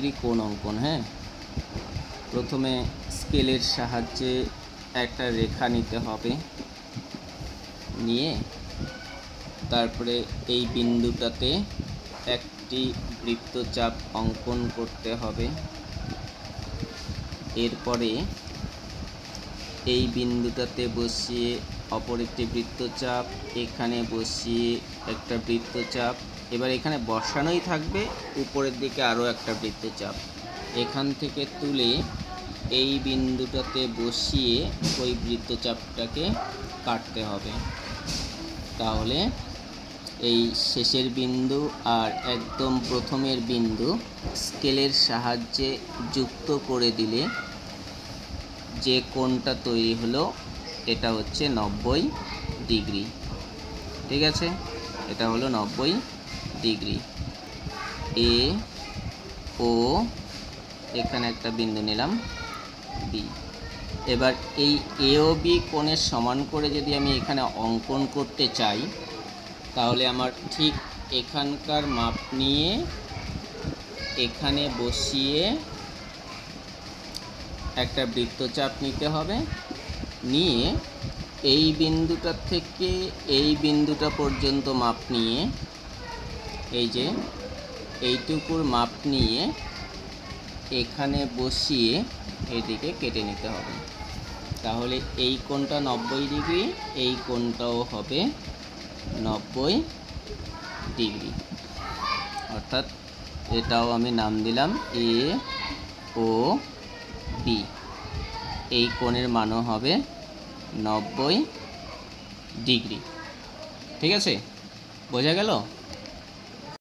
Degree কোণ অঙ্কন। হ্যাঁ, প্রথমে স্কেলের সাহায্যে একটা রেখা নিতে হবে, নিয়ে তারপরে এই বিন্দুটাতে একটি বৃত্তচাপ অঙ্কন করতে হবে। এরপরে এই বিন্দুটাতে বসিয়ে অপর একটি বৃত্তচাপ, এখানে বসিয়ে একটা বৃত্তচাপ, এবার এখানে বসানোই থাকবে, উপরের দিকে আরও একটা বৃত্তচাপ। এখান থেকে তুলে এই বিন্দুটাতে বসিয়ে ওই বৃত্তচাপটাকে কাটতে হবে। তাহলে এই শেষের বিন্দু আর একদম প্রথমের বিন্দু স্কেলের সাহায্যে যুক্ত করে দিলে যে কোণটা তৈরি হলো এটা হচ্ছে 90 ডিগ্রি। ঠিক আছে, এটা হলো 90 ডিগ্রি। এ ও এখানে একটা বিন্দু নিলাম বি। এবার এই এ ও বি কোণের সমান করে যদি আমি এখানে অঙ্কন করতে চাই, তাহলে আমার ঠিক এখানকার মাপ নিয়ে এখানে বসিয়ে একটা বৃত্তচাপ নিতে হবে, নিয়ে এই বিন্দুটা থেকে এই বিন্দুটা পর্যন্ত মাপ নিয়ে, এই যে এইটুকুর মাপ নিয়ে এখানে বসিয়ে এদিকে কেটে নিতে হবে। তাহলে এই কোণটা 90 ডিগ্রি, এই কোণটাও হবে 90 ডিগ্রি। অর্থাৎ এটাও আমি নাম দিলাম এ ও বি। এই কোণের মানও হবে 90 ডিগ্রি। ঠিক আছে, বোঝা গেল?